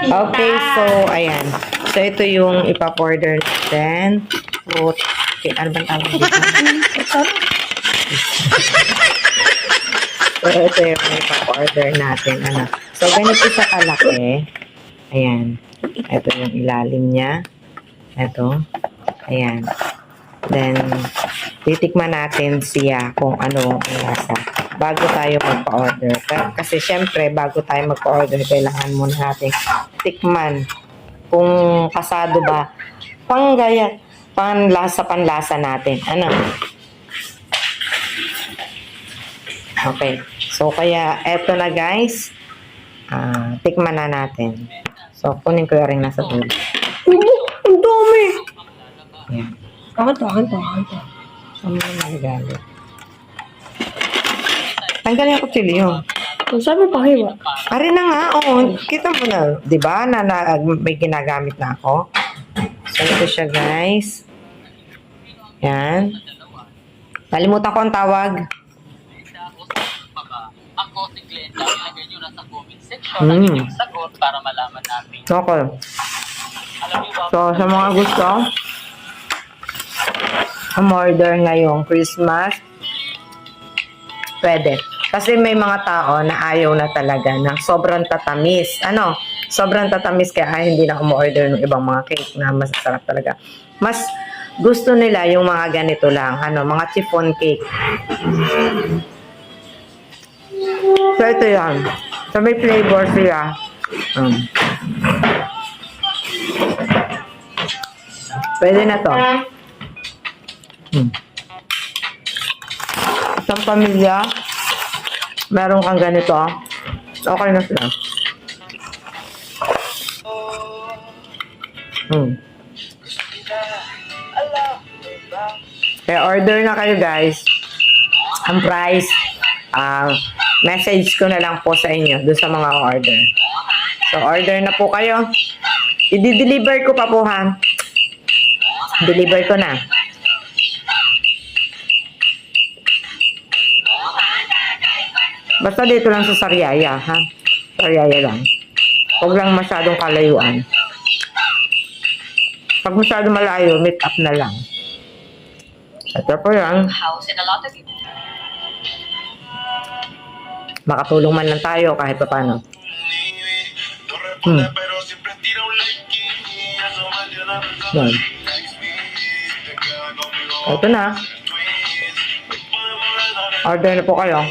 Okay, so, ayan. So, ito yung ipap-order natin. Fruit. Okay, ano bang tawag dito? So, ito yung ipap-order natin. Ano? So, ganito siya kalaki. Ayan. Ito yung ilalim niya. Ito. Ayan. Then, titikman natin siya kung ano ang lasa bago tayo magpa-order. Kasi syempre, bago tayo magpa-order, kailangan muna natin tikman kung kasado ba panggaya, panlasa natin. Ano? Okay. So, kaya eto na guys. Tikman na natin. So, kunin ko yung ring nasa dulo. Ang dami! Ayan. Akan to. Ano na nagalit? Tanggalin ako chilyo. Kung sabi pa hiwa. Ari na nga, oo. Kita mo na, di ba? May ginagamit na ako. So, ito siya, guys. Yan. Nalimutan ko ang tawag. Ako si Glenda, ilagay nyo na sa comment section ang inyong sagot para malaman natin. Okay. Alam niyo ba, So, sa mga gusto, umorder ngayong Christmas, pwede. Kasi may mga tao na ayaw na talaga ng sobrang tatamis. Ano? Sobrang tatamis kaya hindi na umorder ng ibang mga cake na masasarap talaga. Mas gusto nila yung mga ganito lang. Ano? Mga chiffon cake. So, ito yan. So, may flavor siya. Pwede na to. Isang pamilya, meron kang ganito, okay na sila. Kaya order na kayo guys. Ang price, message ko na lang po sa inyo doon sa mga order. So order na po kayo. I-deliver ko pa po ha. Deliver ko na. Basta dito lang sa Sariaya, ha? Sariaya lang. Huwag lang masyadong kalayuan. Pag masyadong malayo, meet up na lang. Ito po yan. Makatulong man lang tayo kahit pa paano. Yan. Ito na. Order na po kayo.